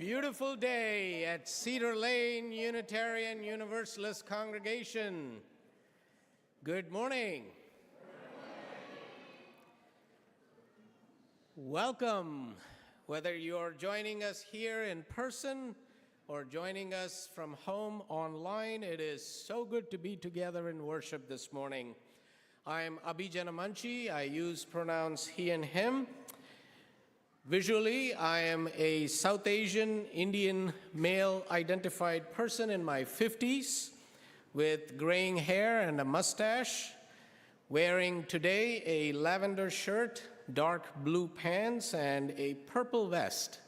beautiful day at Cedar Lane Unitarian Universalist congregation. Good morning. Welcome, whether you're joining us here in person or joining us from home online. It is so good to be together in worship this morning. I'm Abhijanamanchi. I use pronouns he and him. Visually, I am a South Asian Indian male identified person in my 50s with graying hair and a mustache, wearing today a lavender shirt, dark blue pants, and a purple vest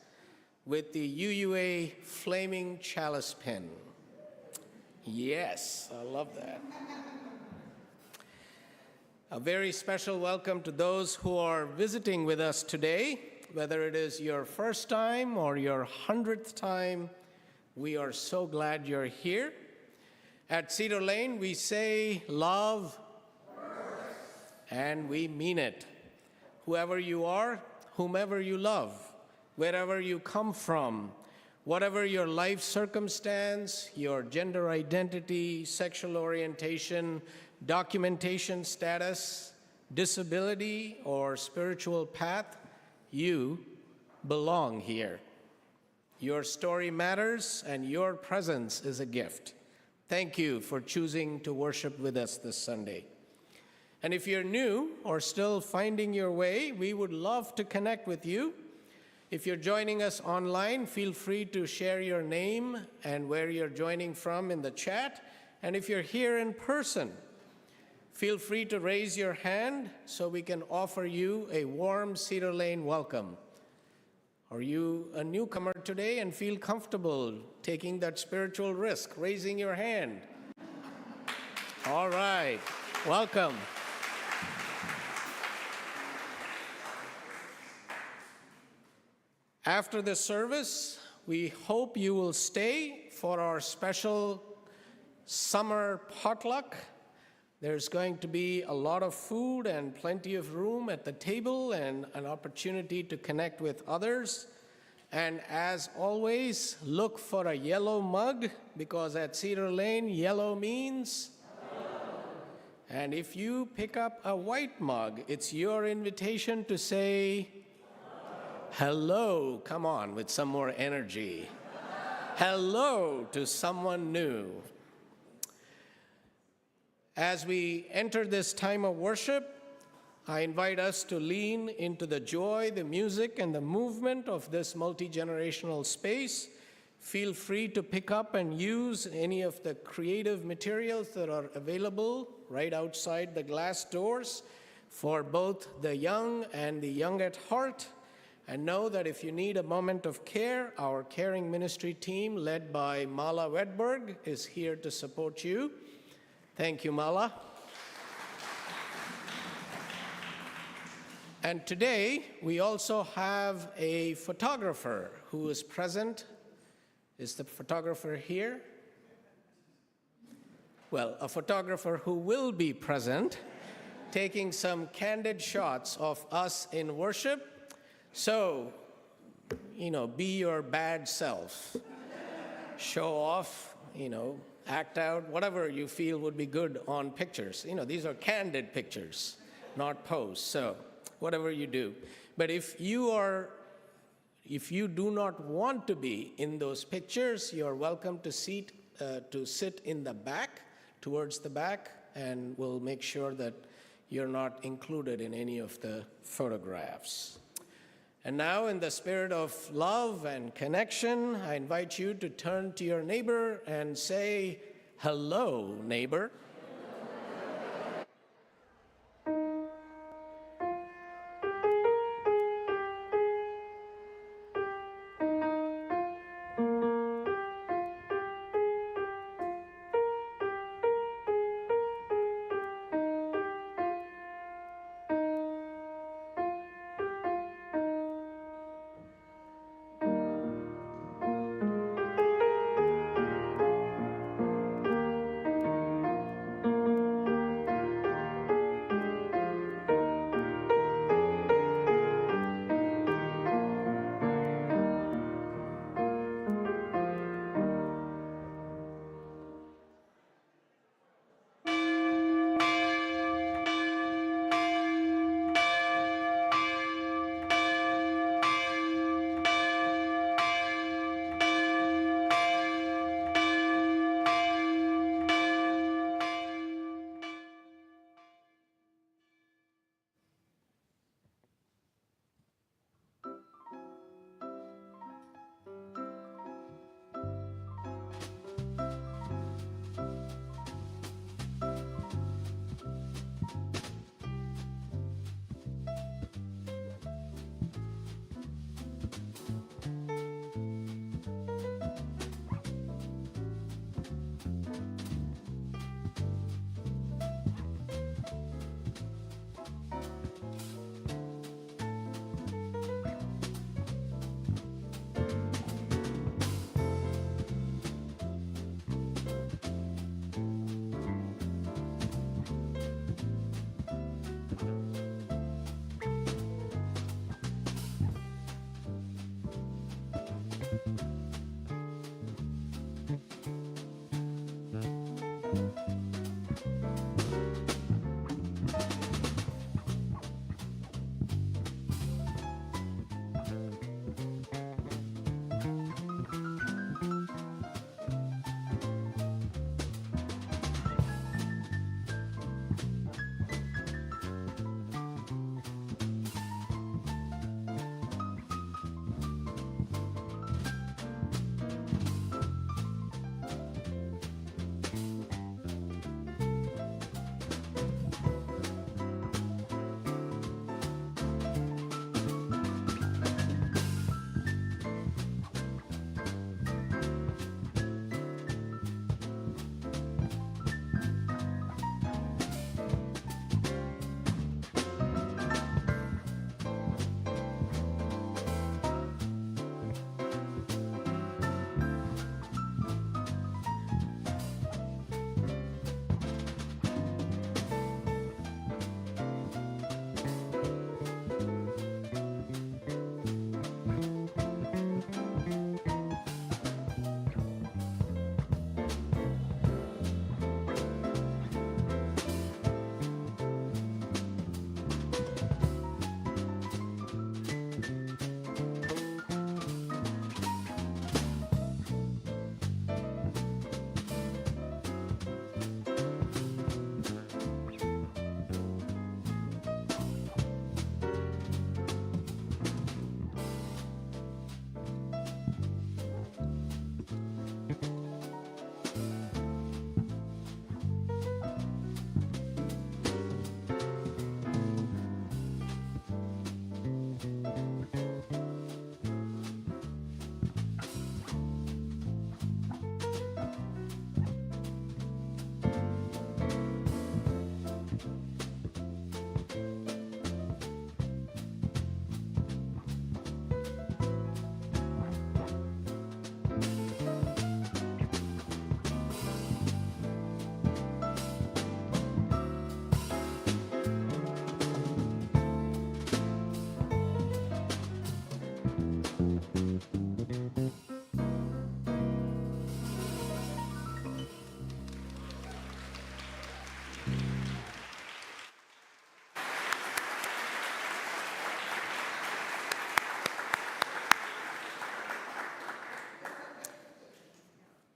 with the UUA flaming chalice pin. Yes, I love that. A very special welcome to those who are visiting with us today. Whether it is your first time or your 100th time, we are so glad you're here. At Cedar Lane, we say love and we mean it. Whoever you are, whomever you love, wherever you come from, whatever your life circumstance, your gender identity, sexual orientation, documentation status, disability, or spiritual path, you belong here. Your story matters, and your presence is a gift. Thank you for choosing to worship with us this Sunday. And if you're new or still finding your way, we would love to connect with you. If you're joining us online, feel free to share your name and where you're joining from in the chat. And if you're here in person, feel free to raise your hand so we can offer you a warm Cedar Lane welcome. Are you a newcomer today and feel comfortable taking that spiritual risk, raising your hand? All right, welcome. After the service, we hope you will stay for our special summer potluck. There's going to be a lot of food and plenty of room at the table and an opportunity to connect with others. And as always, look for a yellow mug, because at Cedar Lane, yellow means hello. And if you pick up a white mug, it's your invitation to say hello. Come on, with some more energy. Hello to someone new. As we enter this time of worship, I invite us to lean into the joy, the music, and the movement of this multi-generational space. Feel free to pick up and use any of the creative materials that are available right outside the glass doors for both the young and the young at heart. And know that if you need a moment of care, our caring ministry team, led by Mala Wedberg, is here to support you. Thank you, Mala. And today, we also have a photographer who is present. Is the photographer here? Well, a photographer who will be present, taking some candid shots of us in worship. So, be your bad self. Show off, act out, whatever you feel would be good on pictures. These are candid pictures, not posed, so whatever you do. But if you do not want to be in those pictures, you're welcome to sit in the back, towards the back, and we'll make sure that you're not included in any of the photographs. And now, in the spirit of love and connection, I invite you to turn to your neighbor and say, hello, neighbor.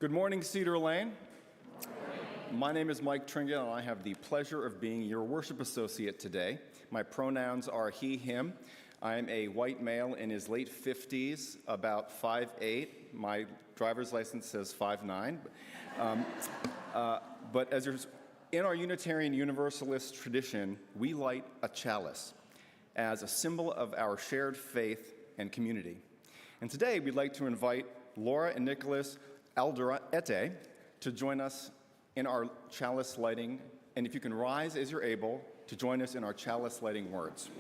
Good morning, Cedar Lane. My name is Mike Tringa, and I have the pleasure of being your worship associate today. My pronouns are he, him. I am a white male in his late 50s, about 5'8". My driver's license says 5'9". But in our Unitarian Universalist tradition, we light a chalice as a symbol of our shared faith and community. And today, we'd like to invite Laura and Nicholas Alderete to join us in our chalice lighting, and if you can rise as you're able to join us in our chalice lighting words.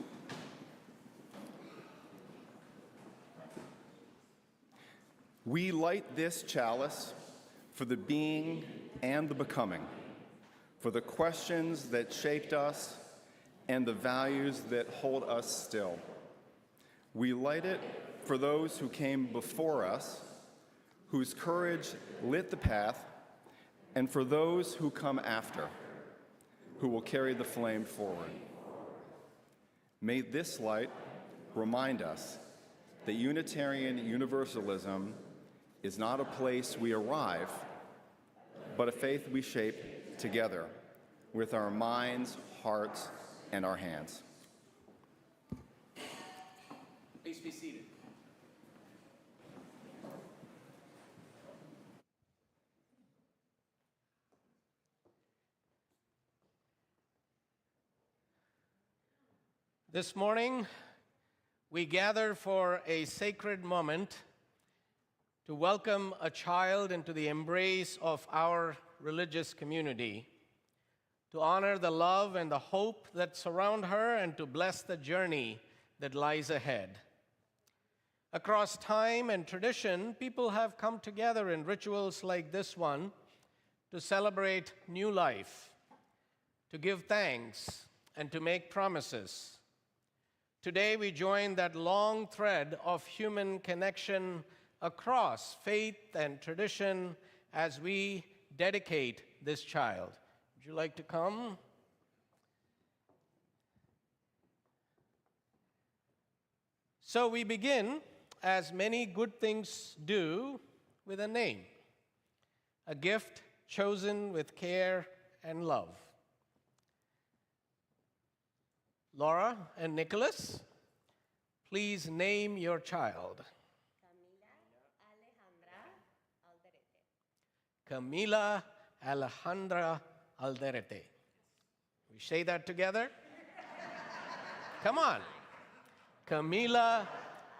We light this chalice for the being and the becoming, for the questions that shaped us and the values that hold us still. We light it for those who came before us, whose courage lit the path, and for those who come after, who will carry the flame forward. May this light remind us that Unitarian Universalism is not a place we arrive, but a faith we shape together with our minds, hearts, and our hands. Please be seated. This morning, we gather for a sacred moment to welcome a child into the embrace of our religious community, to honor the love and the hope that surround her, and to bless the journey that lies ahead. Across time and tradition, people have come together in rituals like this one to celebrate new life, to give thanks, and to make promises. Today, we join that long thread of human connection across faith and tradition as we dedicate this child. Would you like to come? So we begin, as many good things do, with a name, a gift chosen with care and love. Laura and Nicholas, please name your child. Camila Alejandra Alderete. We say that together? Come on. Camila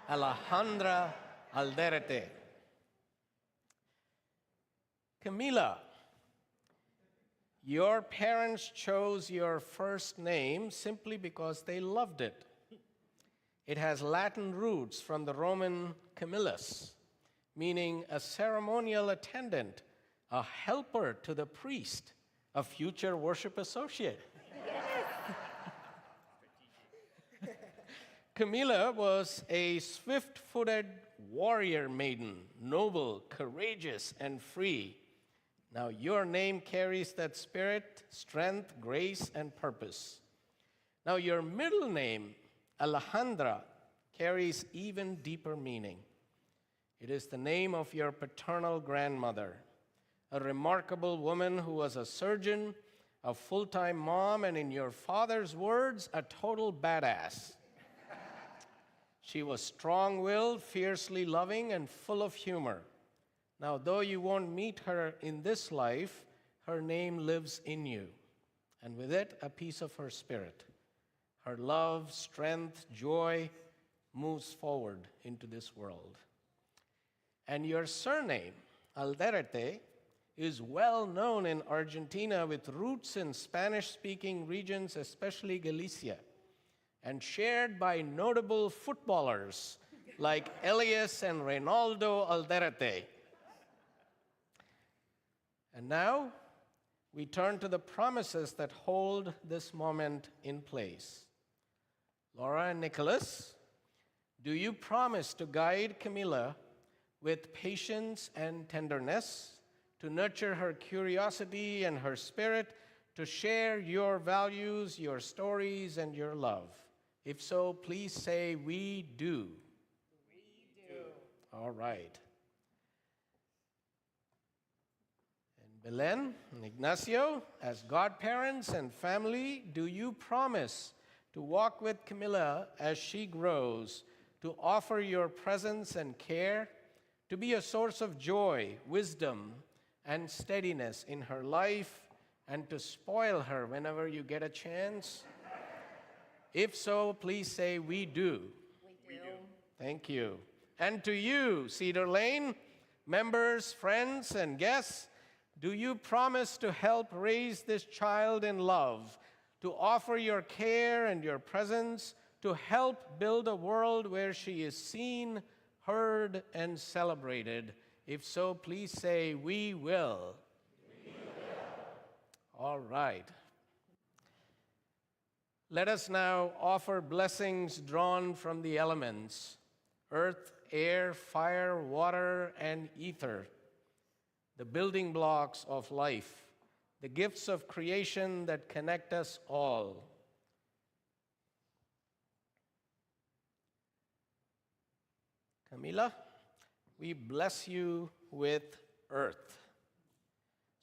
Alejandra Alderete. Camila, your parents chose your first name simply because they loved it. It has Latin roots from the Roman Camillus, meaning a ceremonial attendant, a helper to the priest, a future worship associate. Camila was a swift-footed warrior maiden, noble, courageous, and free. Now, your name carries that spirit, strength, grace, and purpose. Now, your middle name, Alejandra, carries even deeper meaning. It is the name of your paternal grandmother, a remarkable woman who was a surgeon, a full-time mom, and in your father's words, a total badass. She was strong-willed, fiercely loving, and full of humor. Now, though you won't meet her in this life, her name lives in you, and with it, a piece of her spirit. Her love, strength, joy moves forward into this world. And your surname, Alderete, is well known in Argentina with roots in Spanish-speaking regions, especially Galicia, and shared by notable footballers like Elias and Reynaldo Alderete. And now, we turn to the promises that hold this moment in place. Laura and Nicholas, do you promise to guide Camila with patience and tenderness, to nurture her curiosity and her spirit, to share your values, your stories, and your love? If so, please say, "We do." We do. All right. Belen and Ignacio, as godparents and family, do you promise to walk with Camilla as she grows, to offer your presence and care, to be a source of joy, wisdom, and steadiness in her life, and to spoil her whenever you get a chance? If so, please say, "We do." We do. Thank you. And to you, Cedar Lane, members, friends, and guests, do you promise to help raise this child in love, to offer your care and your presence, to help build a world where she is seen, heard, and celebrated? If so, please say, "We will." We will. All right. Let us now offer blessings drawn from the elements: earth, air, fire, water, and ether, the building blocks of life, the gifts of creation that connect us all. Camila, we bless you with earth,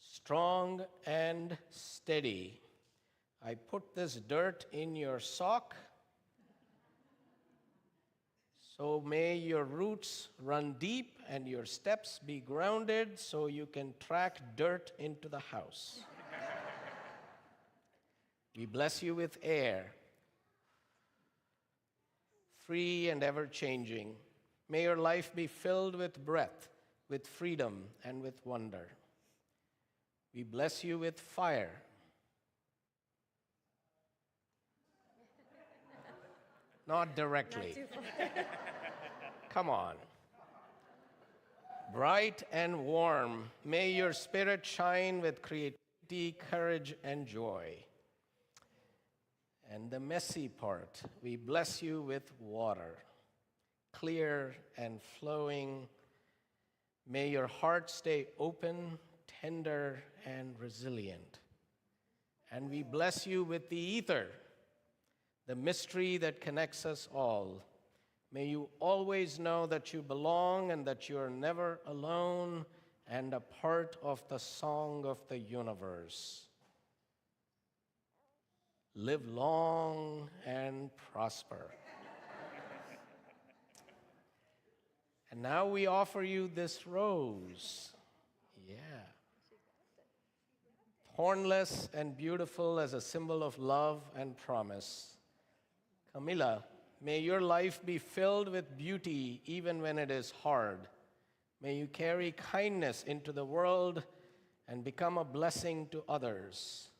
strong and steady. I put this dirt in your sock, so may your roots run deep and your steps be grounded so you can track dirt into the house. We bless you with air, free and ever-changing. May your life be filled with breath, with freedom, and with wonder. We bless you with fire. Not directly. Not too far. Come on. Bright and warm, may your spirit shine with creativity, courage, and joy. And the messy part, we bless you with water, clear and flowing. May your heart stay open, tender, and resilient. And we bless you with the ether, the mystery that connects us all. May you always know that you belong and that you are never alone and a part of the song of the universe. Live long and prosper. And now we offer you this rose. Yeah. Thornless and beautiful as a symbol of love and promise. Camila, may your life be filled with beauty even when it is hard. May you carry kindness into the world and become a blessing to others.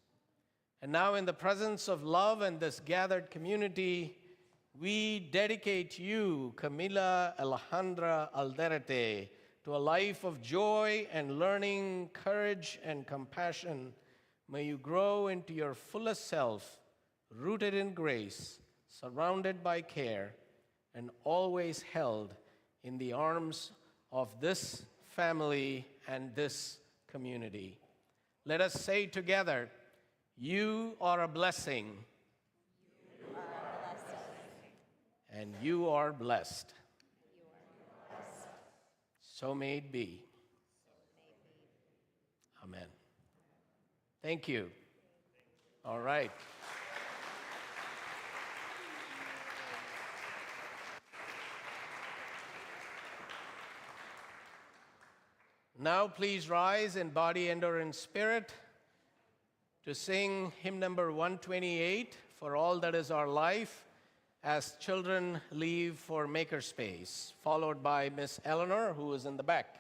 And now, in the presence of love and this gathered community, we dedicate you, Camila Alejandra Alderete, to a life of joy and learning, courage and compassion. May you grow into your fullest self, rooted in grace, surrounded by care, and always held in the arms of this family and this community. Let us say together, you are a blessing. You are blessed. And you are blessed. You are blessed. So may it be. Amen. Thank you. All right. Now please rise in body and/or in spirit to sing hymn number 128, For All That Is Our Life, as children leave for Makerspace, followed by Miss Eleanor, who is in the back.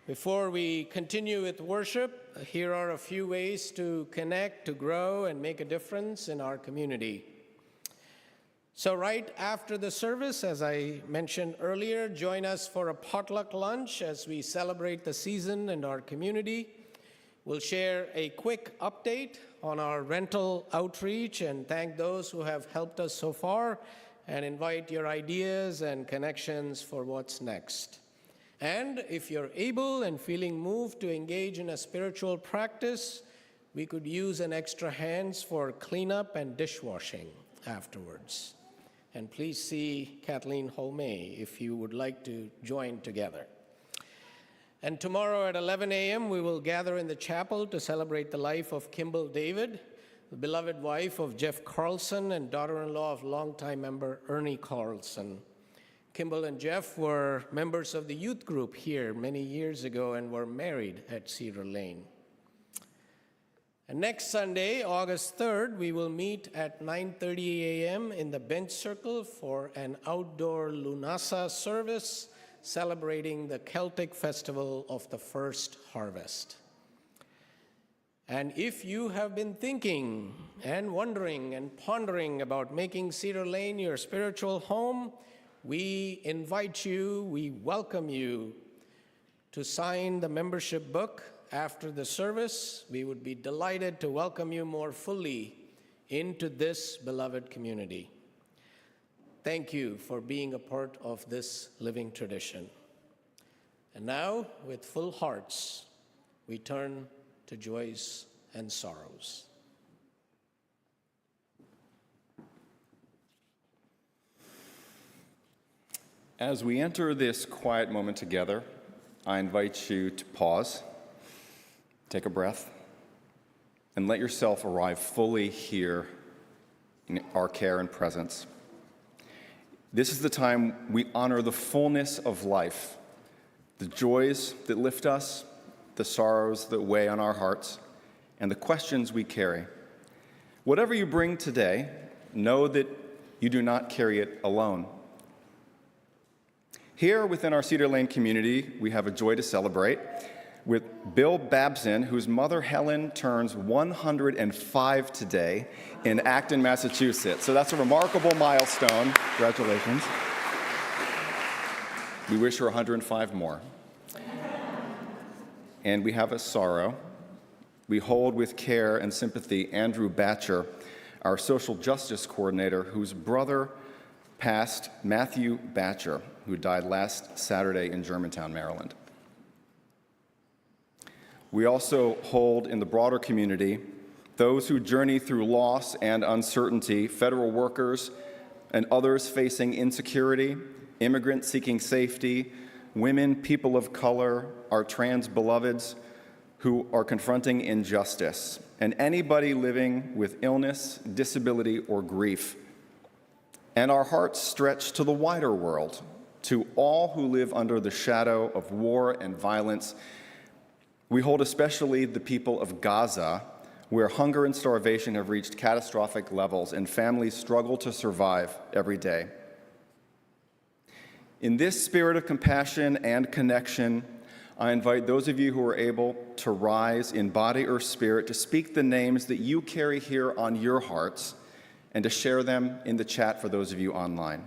Before we continue with worship, here are a few ways to connect, to grow, and make a difference in our community. So right after the service, as I mentioned earlier, join us for a potluck lunch as we celebrate the season and our community. We'll share a quick update on our rental outreach and thank those who have helped us so far and invite your ideas and connections for what's next. And if you're able and feeling moved to engage in a spiritual practice, we could use an extra hands for cleanup and dishwashing afterwards. And please see Kathleen Holmé if you would like to join together. And tomorrow at 11 a.m., we will gather in the chapel to celebrate the life of Kimball David, the beloved wife of Jeff Carlson and daughter-in-law of longtime member Ernie Carlson. Kimball and Jeff were members of the youth group here many years ago and were married at Cedar Lane. And next Sunday, August 3rd, we will meet at 9:30 a.m. in the bench circle for an outdoor Lunasa service celebrating the Celtic festival of the first harvest. And if you have been thinking and wondering and pondering about making Cedar Lane your spiritual home, we invite you, we welcome you to sign the membership book after the service. We would be delighted to welcome you more fully into this beloved community. Thank you for being a part of this living tradition. And now, with full hearts, we turn to joys and sorrows. As we enter this quiet moment together, I invite you to pause, take a breath, and let yourself arrive fully here in our care and presence. This is the time we honor the fullness of life, the joys that lift us, the sorrows that weigh on our hearts, and the questions we carry. Whatever you bring today, know that you do not carry it alone. Here within our Cedar Lane community, we have a joy to celebrate with Bill Babson, whose mother Helen turns 105 today in Acton, Massachusetts. So that's a remarkable milestone. Congratulations. We wish her 105 more. And we have a sorrow. We hold with care and sympathy Andrew Batcher, our social justice coordinator, whose brother passed, Matthew Batcher, who died last Saturday in Germantown, Maryland. We also hold in the broader community those who journey through loss and uncertainty, federal workers and others facing insecurity, immigrants seeking safety, women, people of color, our trans beloveds who are confronting injustice, and anybody living with illness, disability, or grief. And our hearts stretch to the wider world, to all who live under the shadow of war and violence. We hold especially the people of Gaza, where hunger and starvation have reached catastrophic levels and families struggle to survive every day. In this spirit of compassion and connection, I invite those of you who are able to rise in body or spirit to speak the names that you carry here on your hearts and to share them in the chat for those of you online.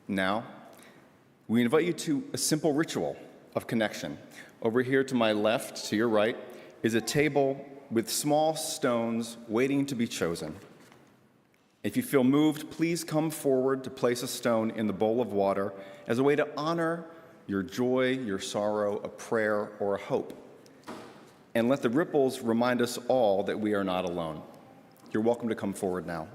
Now, we invite you to a simple ritual of connection. Over here to my left, to your right, is a table with small stones waiting to be chosen. If you feel moved, please come forward to place a stone in the bowl of water as a way to honor your joy, your sorrow, a prayer, or a hope. And let the ripples remind us all that we are not alone. You're welcome to come forward now.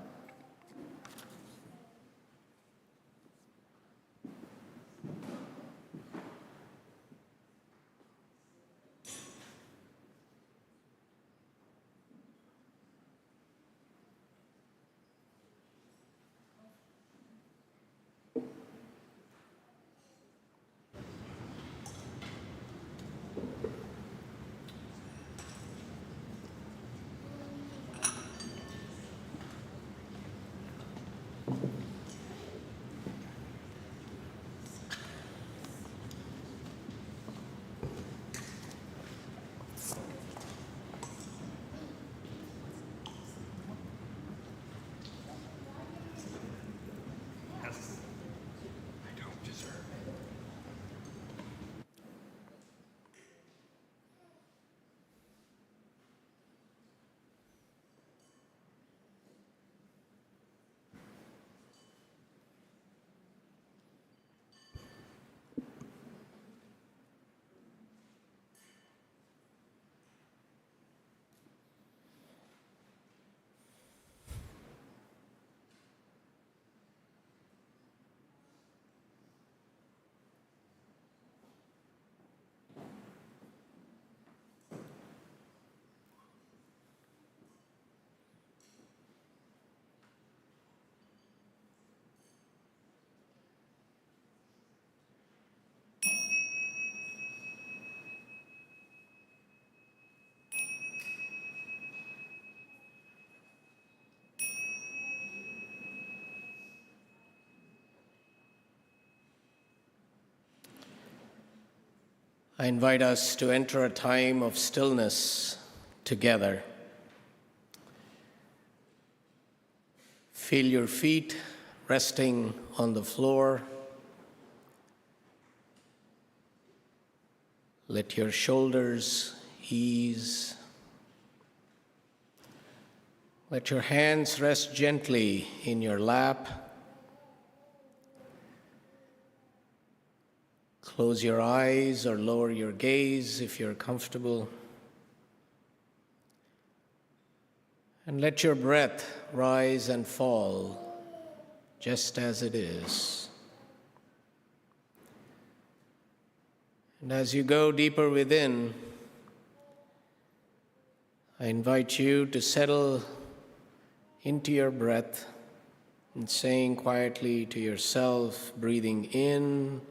I invite us to enter a time of stillness together. Feel your feet resting on the floor. Let your shoulders ease. Let your hands rest gently in your lap. Close your eyes or lower your gaze if you're comfortable. And let your breath rise and fall just as it is. And as you go deeper within, I invite you to settle into your breath and saying quietly to yourself, breathing in,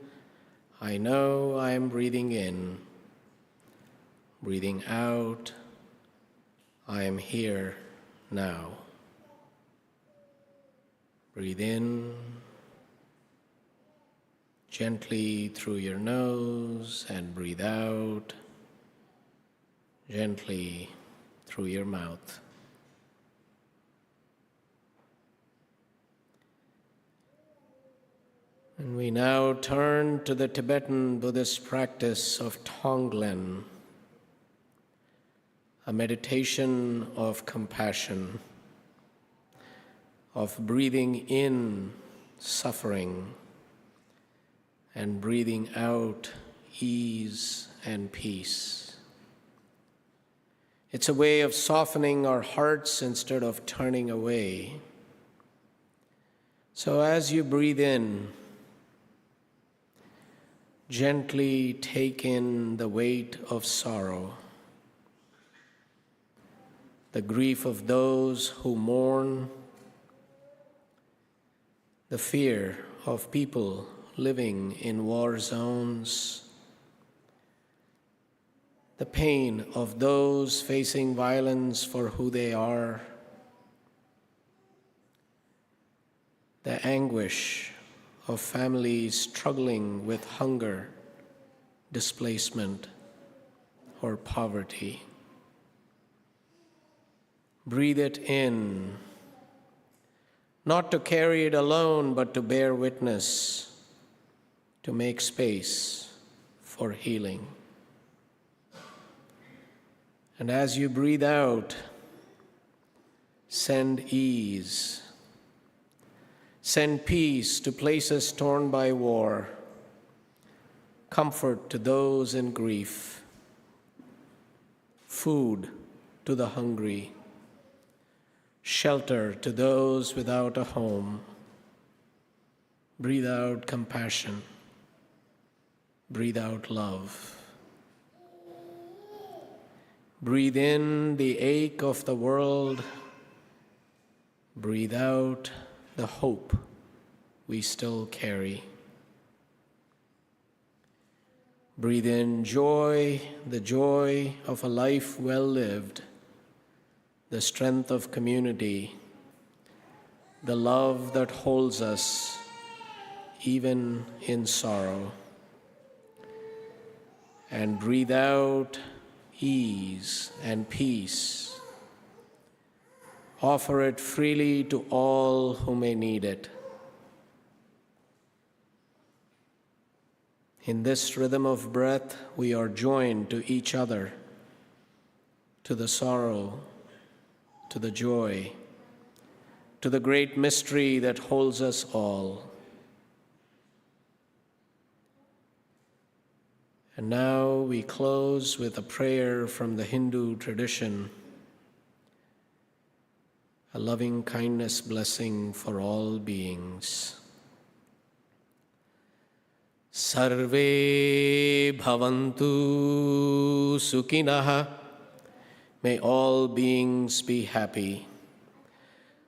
I know I am breathing in. Breathing out, I am here now. Breathe in gently through your nose and breathe out gently through your mouth. And we now turn to the Tibetan Buddhist practice of Tonglen, a meditation of compassion, of breathing in suffering and breathing out ease and peace. It's a way of softening our hearts instead of turning away. So as you breathe in, gently take in the weight of sorrow, the grief of those who mourn, the fear of people living in war zones, the pain of those facing violence for who they are, the anguish of families struggling with hunger, displacement, or poverty. Breathe it in, not to carry it alone, but to bear witness, to make space for healing. And as you breathe out, send ease. Send peace to places torn by war, comfort to those in grief, food to the hungry, shelter to those without a home. Breathe out compassion. Breathe out love. Breathe in the ache of the world. Breathe out the hope we still carry. Breathe in joy, the joy of a life well lived, the strength of community, the love that holds us even in sorrow. And breathe out ease and peace. Offer it freely to all who may need it. In this rhythm of breath, we are joined to each other, to the sorrow, to the joy, to the great mystery that holds us all. And now we close with a prayer from the Hindu tradition, a loving kindness blessing for all beings. Sarve bhavantu sukhinah. May all beings be happy.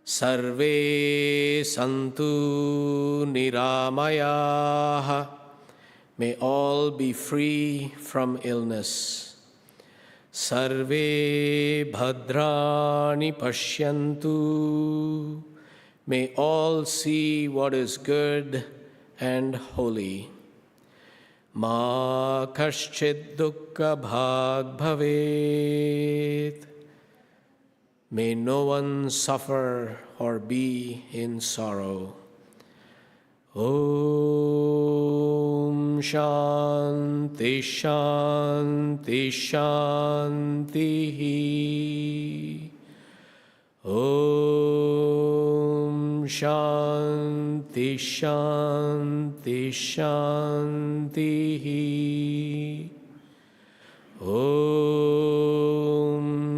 Sarve santu niramayah. May all be free from illness. Sarve bhadrani pashyantu. May all see what is good and holy. Ma kaschid dukkha bhag bhavet. May no one suffer or be in sorrow. Om Shanti Shanti Shanti. Om Shanti Shanti Shanti. Om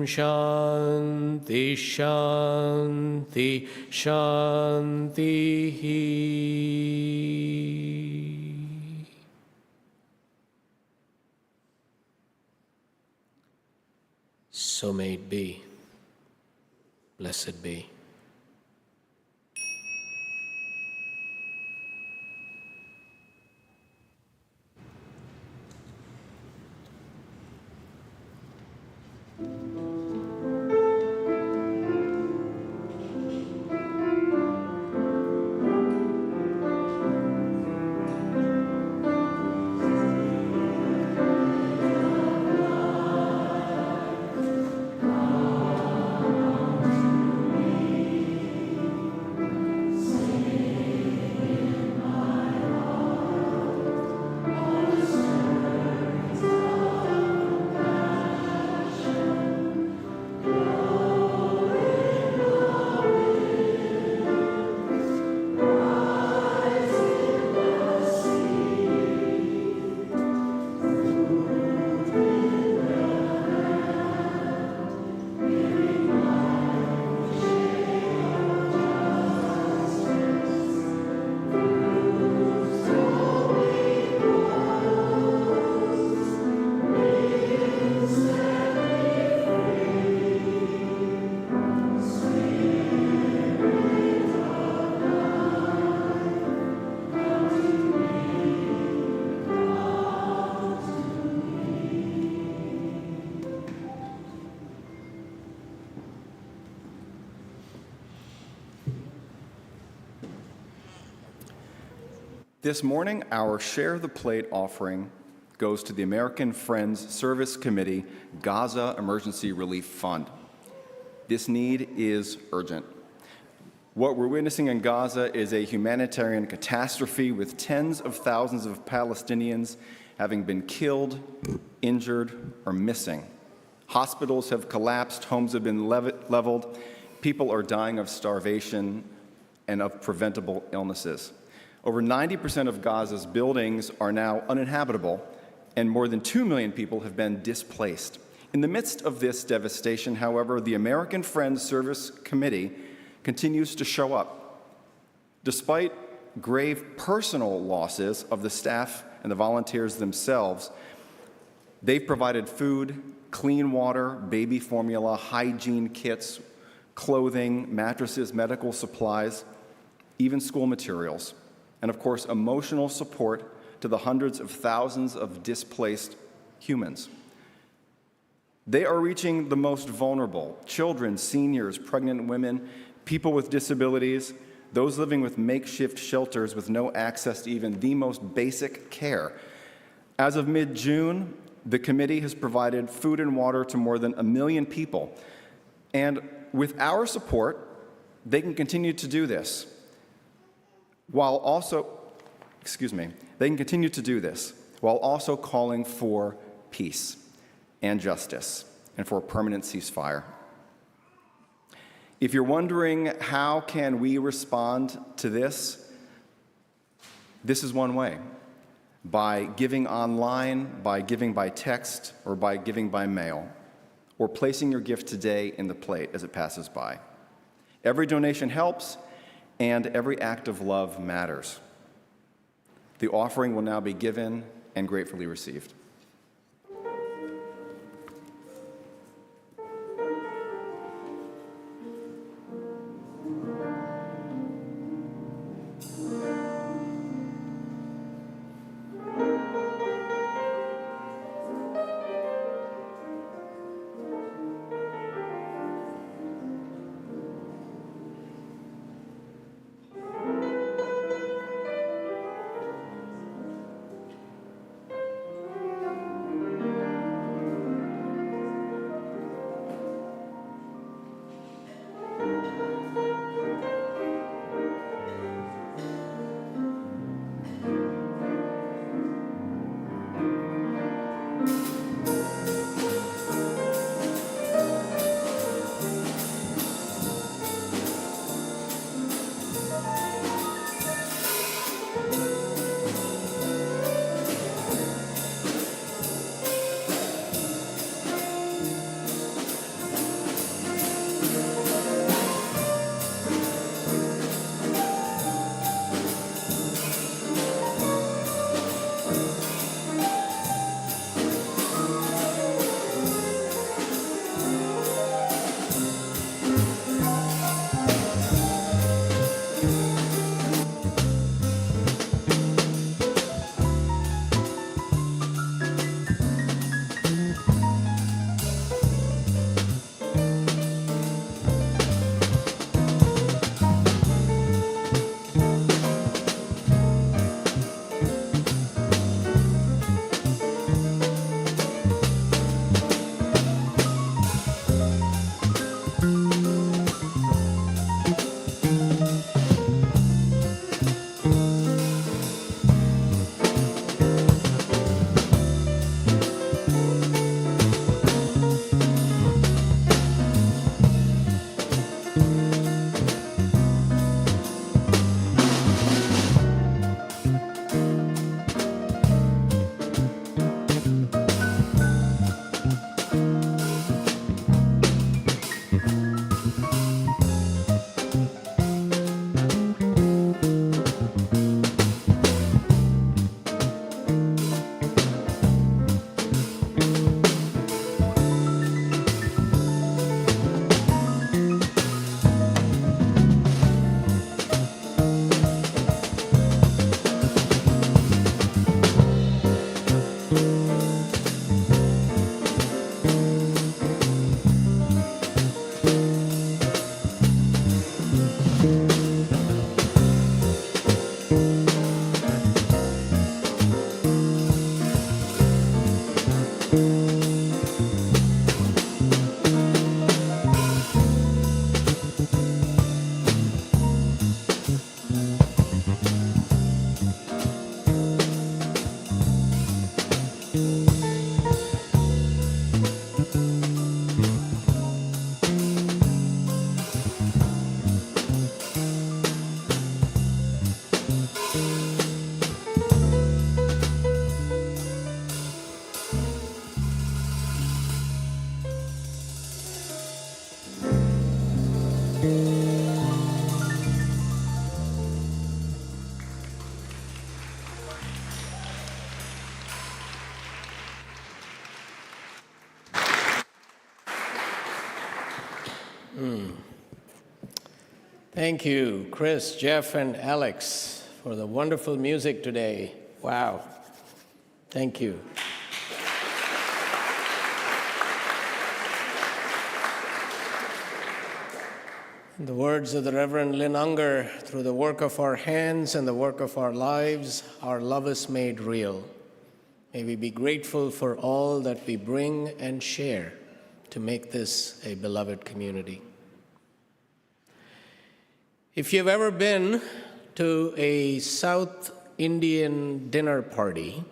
Shanti Shanti Shanti. So may it be. Blessed be. This morning, our Share the Plate offering goes to the American Friends Service Committee Gaza Emergency Relief Fund. This need is urgent. What we're witnessing in Gaza is a humanitarian catastrophe with tens of thousands of Palestinians having been killed, injured, or missing. Hospitals have collapsed, homes have been leveled, people are dying of starvation and of preventable illnesses. Over 90% of Gaza's buildings are now uninhabitable, and more than 2 million people have been displaced. In the midst of this devastation, however, the American Friends Service Committee continues to show up. Despite grave personal losses of the staff and the volunteers themselves, they've provided food, clean water, baby formula, hygiene kits, clothing, mattresses, medical supplies, even school materials, and of course, emotional support to the hundreds of thousands of displaced humans. They are reaching the most vulnerable: children, seniors, pregnant women, people with disabilities, those living with makeshift shelters with no access to even the most basic care. As of mid-June, the committee has provided food and water to more than 1 million people. And with our support, they can continue to do this while also calling for peace and justice and for a permanent ceasefire. If you're wondering how can we respond to this, this is one way: by giving online, by giving by text, or by giving by mail, or placing your gift today in the plate as it passes by. Every donation helps, and every act of love matters. The offering will now be given and gratefully received. Thank you, Chris, Jeff, and Alex, for the wonderful music today. Wow. Thank you. In the words of the Reverend Lynn Unger, through the work of our hands and the work of our lives, our love is made real. May we be grateful for all that we bring and share to make this a beloved community. If you've ever been to a South Indian dinner party,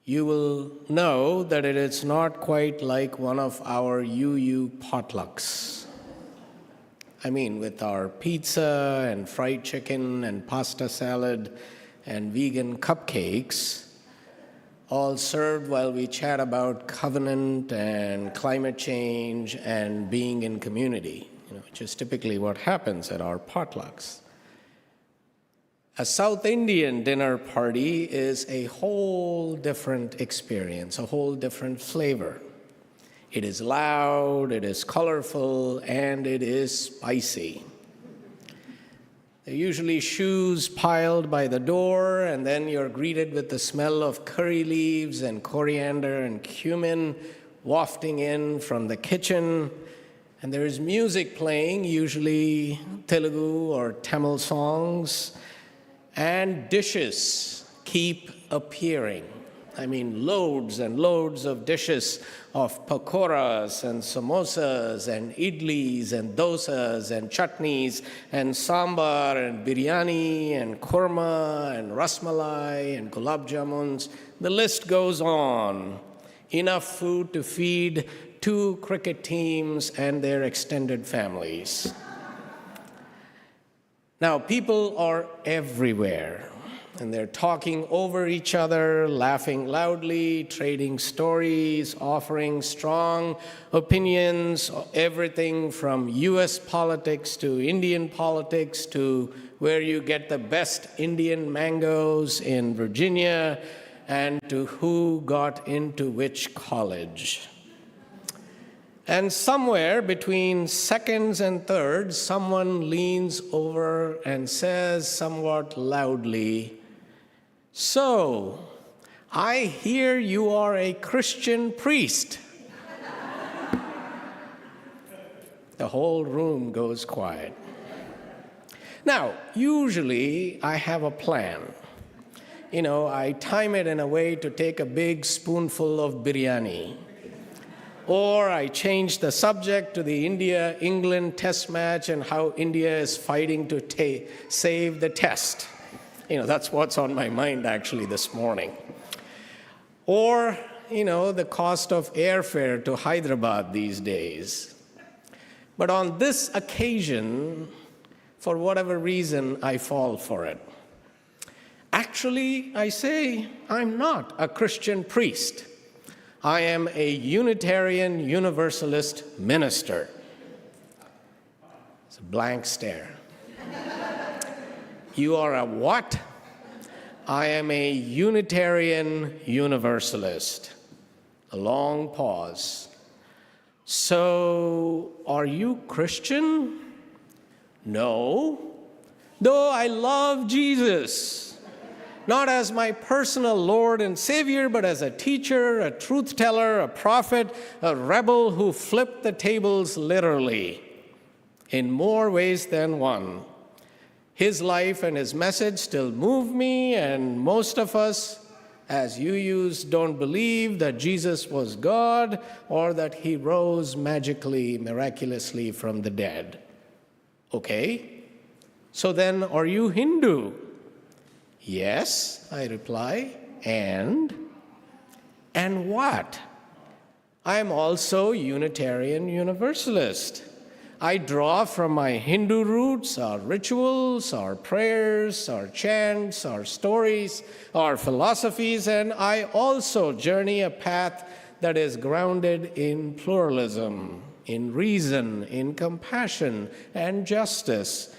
you will know that it is not quite like one of our UU potlucks. I mean, with our pizza and fried chicken and pasta salad and vegan cupcakes, all served while we chat about covenant and climate change and being in community, which is typically what happens at our potlucks. A South Indian dinner party is a whole different experience, a whole different flavor. It is loud, it is colorful, and it is spicy. There are usually shoes piled by the door, and then you're greeted with the smell of curry leaves and coriander and cumin wafting in from the kitchen. And there is music playing, usually Telugu or Tamil songs, and dishes keep appearing. I mean, loads and loads of dishes of pakoras and samosas and idlis and dosas and chutneys and sambar and biryani and korma and rasmalai and gulab jamuns. The list goes on. Enough food to feed 2 cricket teams and their extended families. Now, people are everywhere, and they're talking over each other, laughing loudly, trading stories, offering strong opinions, everything from US politics to Indian politics to where you get the best Indian mangoes in Virginia, and to who got into which college. And somewhere between seconds and thirds, someone leans over and says somewhat loudly, "So, I hear you are a Christian priest." The whole room goes quiet. Now, usually I have a plan. I time it in a way to take a big spoonful of biryani. Or I change the subject to the India-England test match and how India is fighting to save the test. That's what's on my mind actually this morning. Or, the cost of airfare to Hyderabad these days. But on this occasion, for whatever reason, I fall for it. Actually, I say, I'm not a Christian priest. I am a Unitarian Universalist minister. It's a blank stare. You are a what? I am a Unitarian Universalist. A long pause. So, are you Christian? No, though I love Jesus. Not as my personal Lord and Savior, but as a teacher, a truth teller, a prophet, a rebel who flipped the tables literally in more ways than one. His life and his message still move me, and most of us, as UUs, don't believe that Jesus was God or that he rose magically, miraculously from the dead. Okay, so then are you Hindu? Yes, I reply, and what? I'm also Unitarian Universalist. I draw from my Hindu roots, our rituals, our prayers, our chants, our stories, our philosophies, and I also journey a path that is grounded in pluralism, in reason, in compassion, and justice.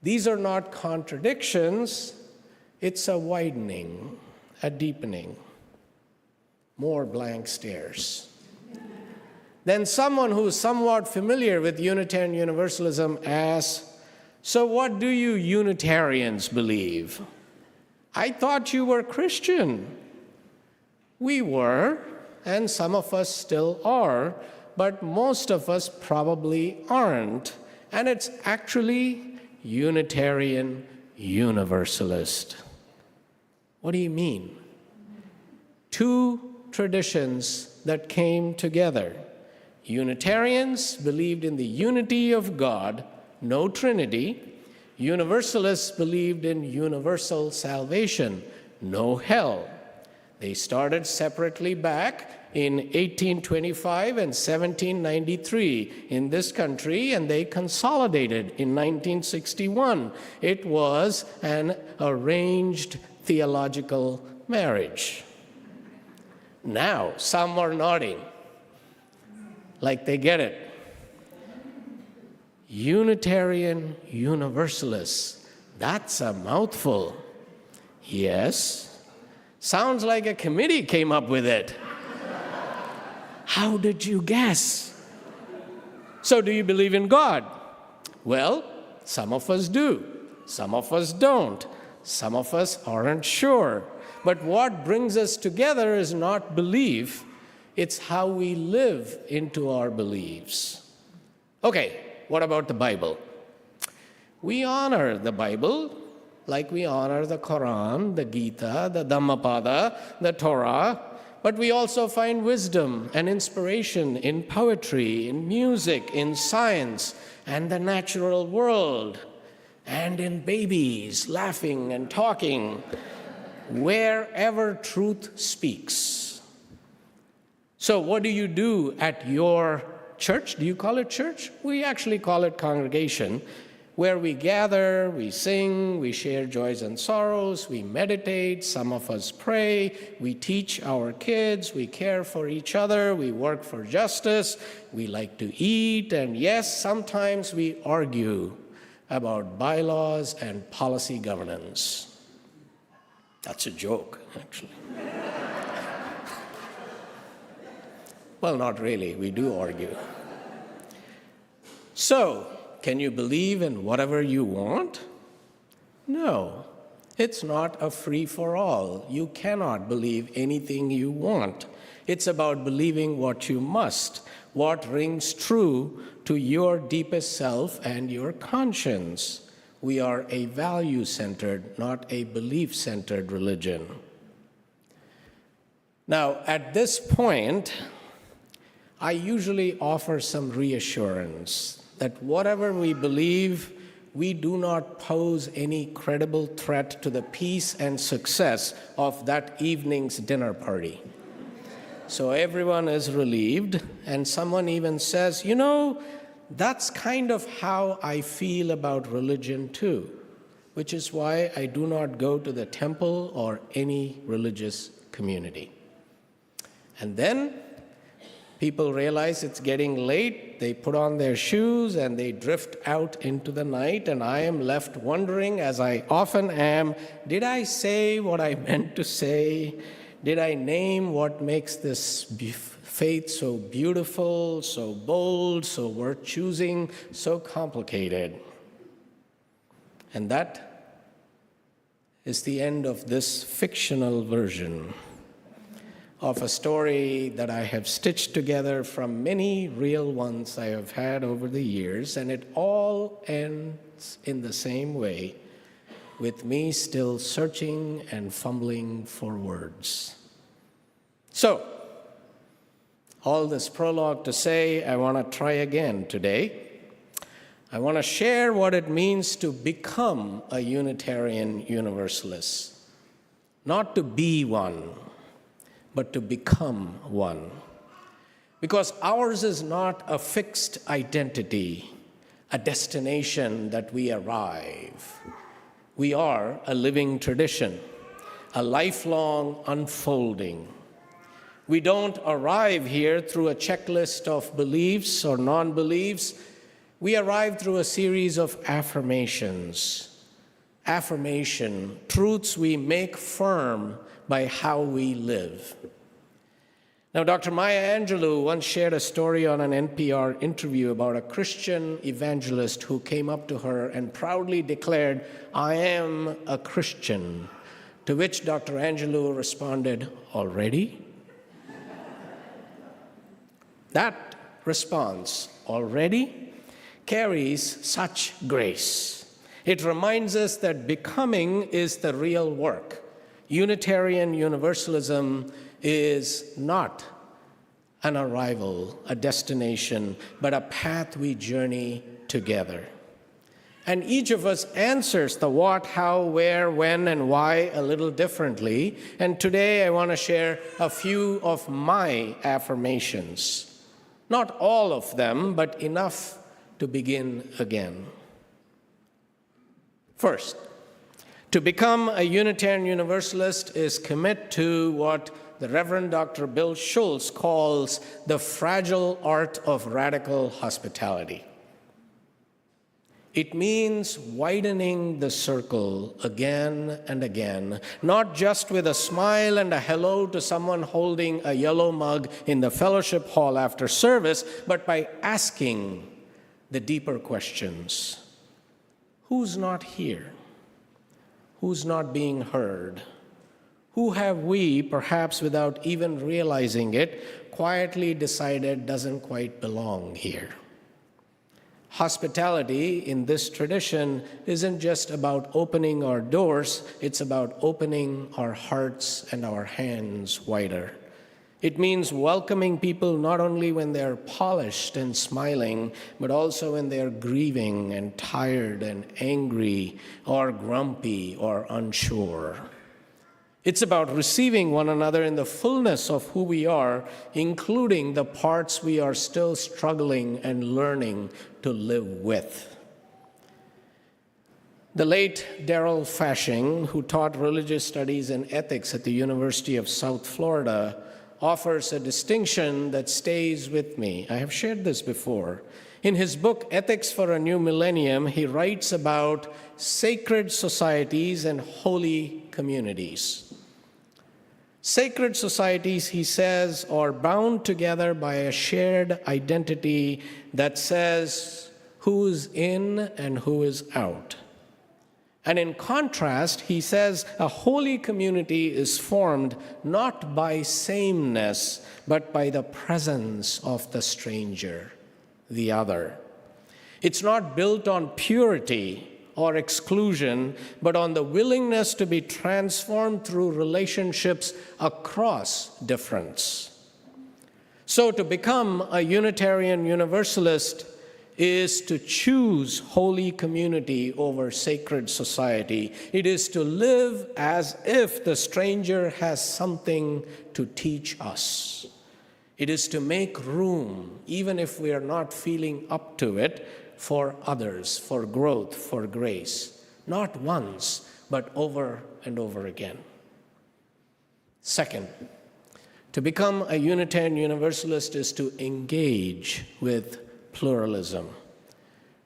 These are not contradictions, it's a widening, a deepening. More blank stares. Then someone who's somewhat familiar with Unitarian Universalism asks, so what do you Unitarians believe? I thought you were Christian. We were, and some of us still are, but most of us probably aren't. And it's actually Unitarian Universalist. What do you mean? Two traditions that came together. Unitarians believed in the unity of God, no Trinity. Universalists believed in universal salvation, no hell. They started separately back in 1825 and 1793 in this country, and they consolidated in 1961. It was an arranged theological marriage. Now, some are nodding like they get it. Unitarian Universalists, that's a mouthful. Yes, sounds like a committee came up with it. How did you guess? So do you believe in God? Well, some of us do. Some of us don't. Some of us aren't sure. But what brings us together is not belief, it's how we live into our beliefs. Okay, what about the Bible? We honor the Bible like we honor the Quran, the Gita, the Dhammapada, the Torah, but we also find wisdom and inspiration in poetry, in music, in science, and the natural world, and in babies laughing and talking, wherever truth speaks. So what do you do at your church? Do you call it church? We actually call it congregation, where we gather, we sing, we share joys and sorrows, we meditate, some of us pray, we teach our kids, we care for each other, we work for justice, we like to eat, and yes, sometimes we argue about bylaws and policy governance. That's a joke, actually. Well, not really, we do argue. So, can you believe in whatever you want? No, it's not a free-for-all. You cannot believe anything you want. It's about believing what you must, what rings true to your deepest self and your conscience. We are a value-centered, not a belief-centered religion. Now, at this point, I usually offer some reassurance that whatever we believe, we do not pose any credible threat to the peace and success of that evening's dinner party. So everyone is relieved, and someone even says, you know, that's kind of how I feel about religion too, which is why I do not go to the temple or any religious community. And then people realize it's getting late, they put on their shoes and they drift out into the night, and I am left wondering, as I often am, did I say what I meant to say? Did I name what makes this faith so beautiful, so bold, so worth choosing, so complicated? And that is the end of this fictional version of a story that I have stitched together from many real ones I have had over the years, and it all ends in the same way, with me still searching and fumbling for words. So, all this prologue to say, I want to try again today. I want to share what it means to become a Unitarian Universalist, not to be one, but to become one. Because ours is not a fixed identity, a destination that we arrive. We are a living tradition, a lifelong unfolding. We don't arrive here through a checklist of beliefs or non-beliefs. We arrive through a series of affirmations. Affirmation, truths we make firm by how we live. Now, Dr. Maya Angelou once shared a story on an NPR interview about a Christian evangelist who came up to her and proudly declared, "I am a Christian," to which Dr. Angelou responded, "Already?" That response, "already?" carries such grace. It reminds us that becoming is the real work. Unitarian Universalism is not an arrival, a destination, but a path we journey together. And each of us answers the what, how, where, when, and why a little differently. And today I want to share a few of my affirmations. Not all of them, but enough to begin again. First, to become a Unitarian Universalist is commit to what the Reverend Dr. Bill Schultz calls the fragile art of radical hospitality. It means widening the circle again and again, not just with a smile and a hello to someone holding a yellow mug in the fellowship hall after service, but by asking the deeper questions. Who's not here? Who's not being heard? Who have we, perhaps without even realizing it, quietly decided doesn't quite belong here? Hospitality in this tradition isn't just about opening our doors, it's about opening our hearts and our hands wider. It means welcoming people not only when they're polished and smiling, but also when they're grieving and tired and angry or grumpy or unsure. It's about receiving one another in the fullness of who we are, including the parts we are still struggling and learning to live with. The late Darrell Fashing, who taught religious studies and ethics at the University of South Florida, offers a distinction that stays with me. I have shared this before. In his book, Ethics for a New Millennium, he writes about sacred societies and holy communities. Sacred societies, he says, are bound together by a shared identity that says who is in and who is out. And in contrast, he says a holy community is formed not by sameness, but by the presence of the stranger, the other. It's not built on purity or exclusion, but on the willingness to be transformed through relationships across difference. So to become a Unitarian Universalist is to choose holy community over sacred society. It is to live as if the stranger has something to teach us. It is to make room, even if we are not feeling up to it, for others, for growth, for grace, not once, but over and over again. Second, to become a Unitarian Universalist is to engage with pluralism,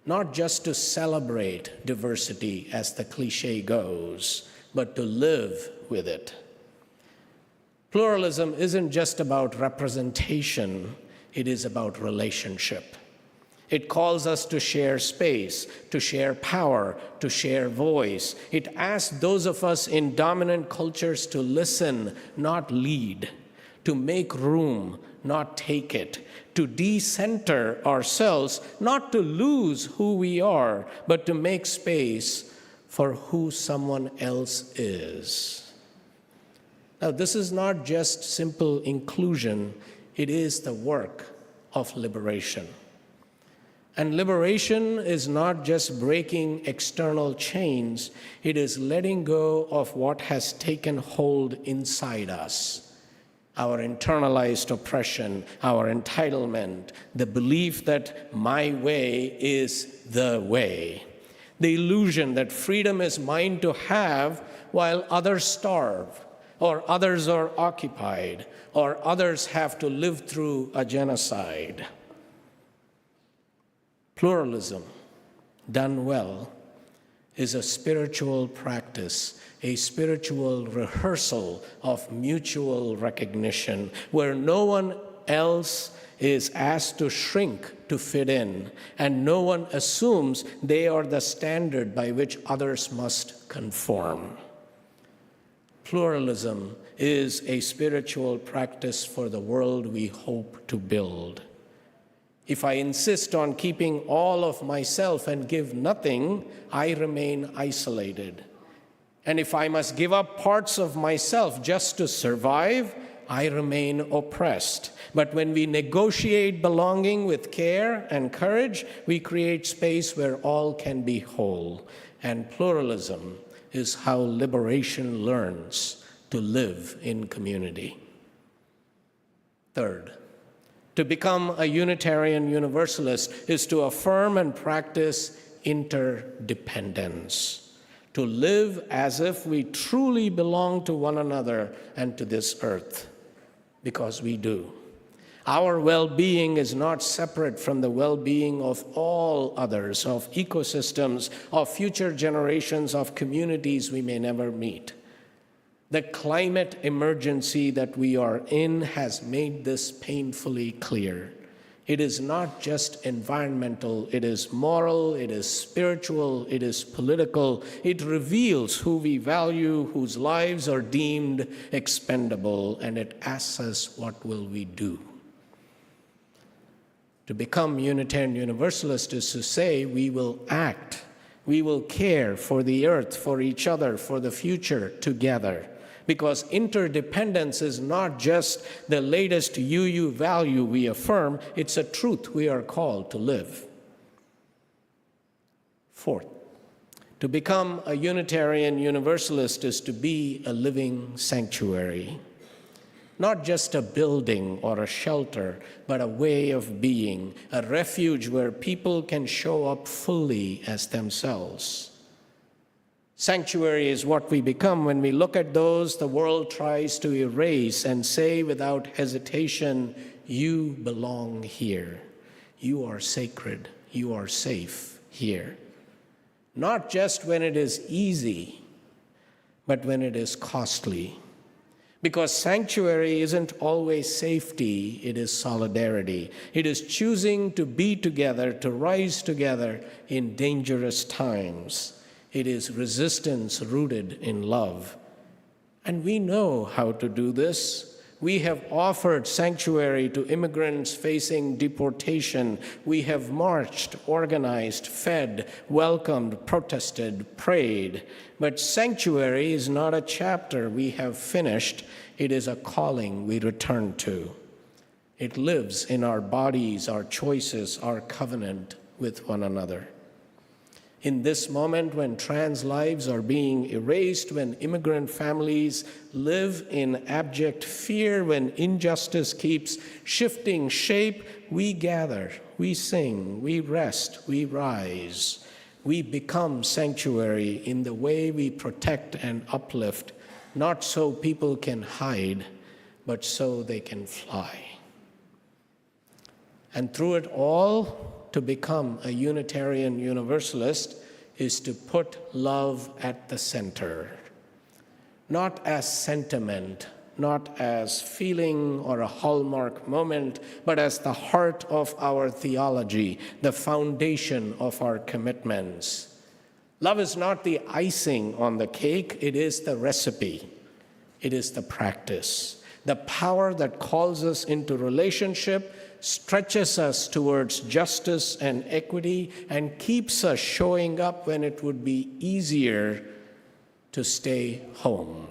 not just to celebrate diversity as the cliche goes, but to live with it. Pluralism isn't just about representation, it is about relationship. It calls us to share space, to share power, to share voice. It asks those of us in dominant cultures to listen, not lead, to make room, not take it, to decenter ourselves, not to lose who we are, but to make space for who someone else is. Now, this is not just simple inclusion, it is the work of liberation. And liberation is not just breaking external chains, it is letting go of what has taken hold inside us. Our internalized oppression, our entitlement, the belief that my way is the way. The illusion that freedom is mine to have while others starve. or others are occupied, or others have to live through a genocide. Pluralism, done well, is a spiritual practice, a spiritual rehearsal of mutual recognition, where no one else is asked to shrink to fit in, and no one assumes they are the standard by which others must conform. Pluralism is a spiritual practice for the world we hope to build. If I insist on keeping all of myself and give nothing, I remain isolated. And if I must give up parts of myself just to survive, I remain oppressed. But when we negotiate belonging with care and courage, we create space where all can be whole. And pluralism is how liberation learns to live in community. Third, to become a Unitarian Universalist is to affirm and practice interdependence, to live as if we truly belong to one another and to this earth, because we do. Our well-being is not separate from the well-being of all others, of ecosystems, of future generations, of communities we may never meet. The climate emergency that we are in has made this painfully clear. It is not just environmental, it is moral, it is spiritual, it is political. It reveals who we value, whose lives are deemed expendable, and it asks us, what will we do? To become Unitarian Universalist is to say we will act, we will care for the earth, for each other, for the future together. Because interdependence is not just the latest UU value we affirm, it's a truth we are called to live. Fourth, to become a Unitarian Universalist is to be a living sanctuary. Not just a building or a shelter, but a way of being, a refuge where people can show up fully as themselves. Sanctuary is what we become when we look at those the world tries to erase and say without hesitation, you belong here. You are sacred. You are safe here. Not just when it is easy, but when it is costly. Because sanctuary isn't always safety, it is solidarity. It is choosing to be together, to rise together in dangerous times. It is resistance rooted in love. And we know how to do this. We have offered sanctuary to immigrants facing deportation. We have marched, organized, fed, welcomed, protested, prayed. But sanctuary is not a chapter we have finished. It is a calling we return to. It lives in our bodies, our choices, our covenant with one another. In this moment when trans lives are being erased, when immigrant families live in abject fear, when injustice keeps shifting shape, we gather, we sing, we rest, we rise. We become sanctuary in the way we protect and uplift, not so people can hide, but so they can fly. And through it all, to become a Unitarian Universalist is to put love at the center, not as sentiment, not as feeling or a hallmark moment, but as the heart of our theology, the foundation of our commitments. Love is not the icing on the cake, it is the recipe. It is the practice. The power that calls us into relationship, stretches us towards justice and equity, and keeps us showing up when it would be easier to stay home.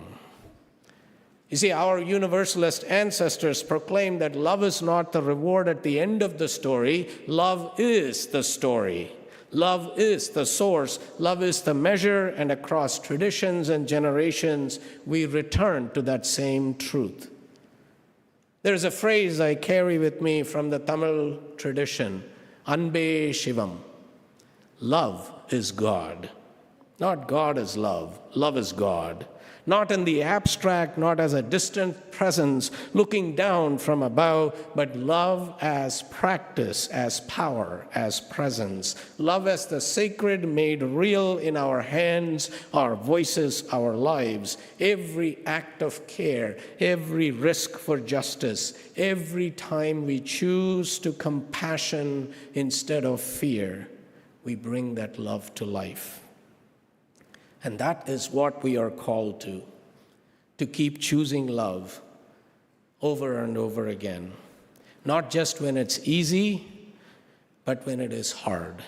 You see, our Universalist ancestors proclaimed that love is not the reward at the end of the story. Love is the story. Love is the source. Love is the measure, and across traditions and generations, we return to that same truth. There's a phrase I carry with me from the Tamil tradition, Anbe Shivam. Love is God. Not God is love. Love is God. Not in the abstract, not as a distant presence looking down from above, but love as practice, as power, as presence. Love as the sacred made real in our hands, our voices, our lives. Every act of care, every risk for justice, every time we choose to compassion instead of fear, we bring that love to life. And that is what we are called to keep choosing love over and over again. Not just when it's easy, but when it is hard,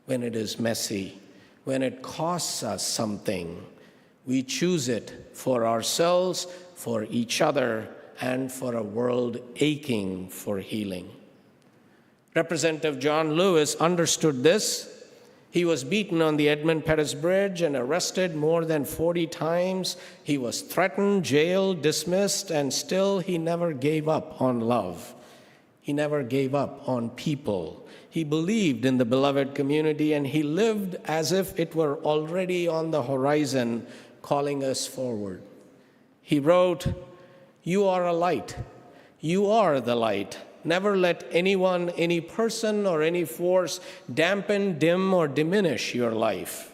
when it is messy, when it costs us something. We choose it for ourselves, for each other, and for a world aching for healing. Representative John Lewis understood this. He was beaten on the Edmund Pettus Bridge and arrested more than 40 times. He was threatened, jailed, dismissed, and still he never gave up on love. He never gave up on people. He believed in the beloved community, and he lived as if it were already on the horizon, calling us forward. He wrote, "You are a light. You are the light. Never let anyone, any person, or any force dampen, dim, or diminish your life.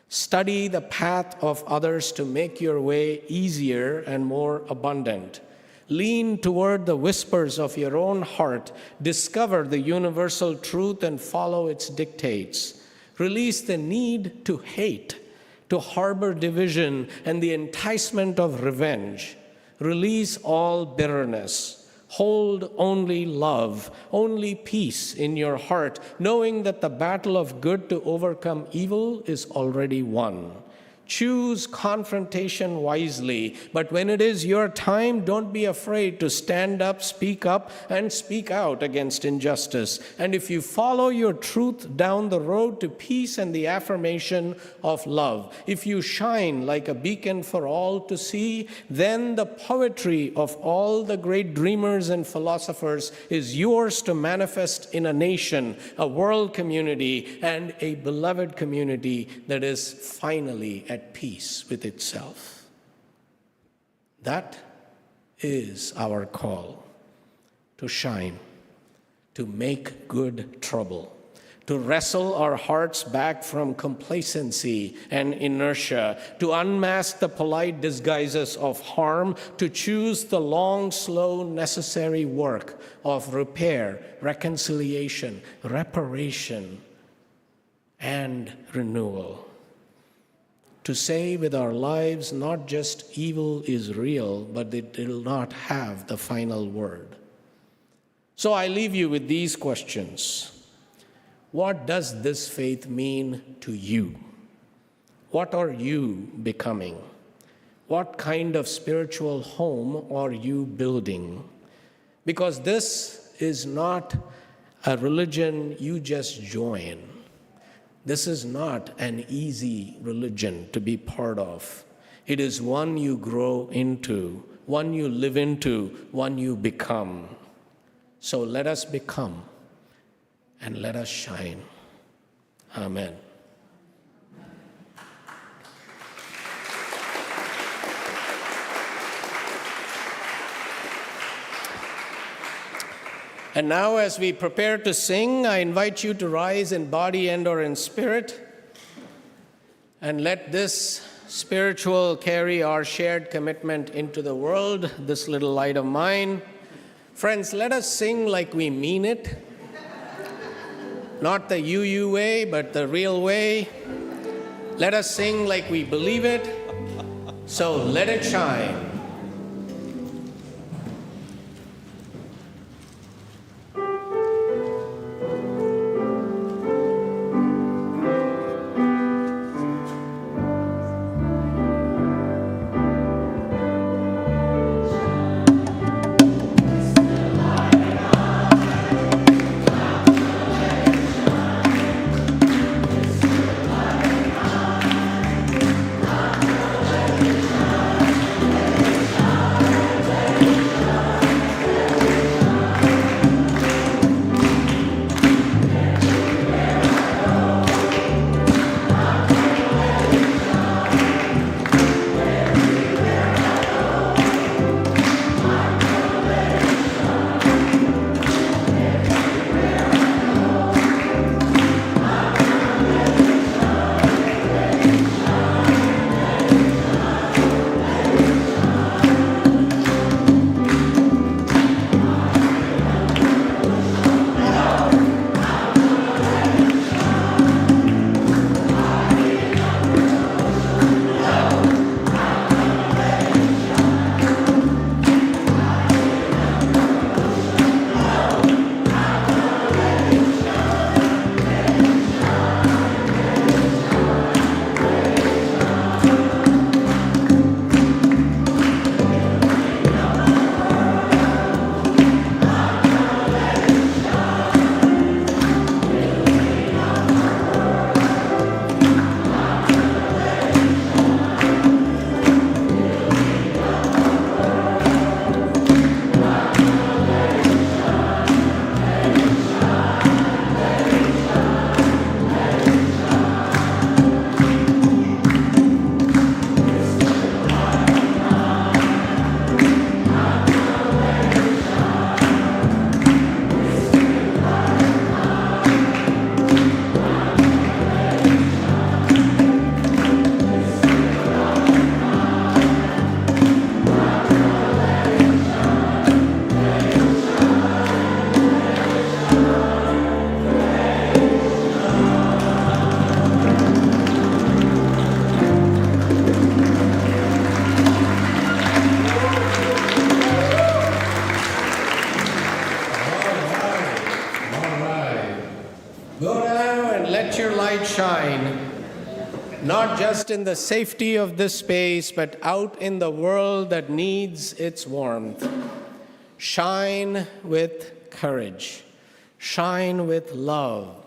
Study the path of others to make your way easier and more abundant. Lean toward the whispers of your own heart. Discover the universal truth and follow its dictates. Release the need to hate, to harbor division, and the enticement of revenge. Release all bitterness. Hold only love, only peace in your heart, knowing that the battle of good to overcome evil is already won. Choose confrontation wisely, but when it is your time, don't be afraid to stand up, and speak out against injustice. And if you follow your truth down the road to peace and the affirmation of love, if you shine like a beacon for all to see, then the poetry of all the great dreamers and philosophers is yours to manifest in a nation, a world community, and a beloved community that is finally at peace with itself. That is our call, to shine, to make good trouble, to wrestle our hearts back from complacency and inertia, to unmask the polite disguises of harm, to choose the long, slow, necessary work of repair, reconciliation, reparation, and renewal. To say with our lives, not just evil is real, but it will not have the final word. So I leave you with these questions. What does this faith mean to you? What are you becoming? What kind of spiritual home are you building? Because this is not a religion you just join. This is not an easy religion to be part of. It is one you grow into, one you live into, one you become. So let us become and let us shine. Amen. And now, as we prepare to sing, I invite you to rise in body and/or in spirit, and let this spiritual carry our shared commitment into the world, this little light of mine. Friends, let us sing like we mean it. Not the you way, but the real way. Let us sing like we believe it. So let it shine. now and let your light shine, not just in the safety of this space, but out in the world that needs its warmth. Shine with courage, shine with love,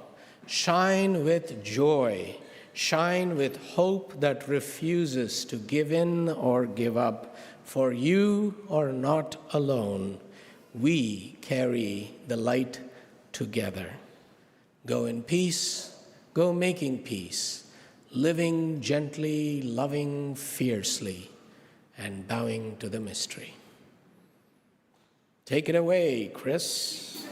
shine with joy, shine with hope that refuses to give in or give up, for you are not alone. We carry the light together. Go in peace, go making peace, living gently, loving fiercely, and bowing to the mystery. Take it away, Chris.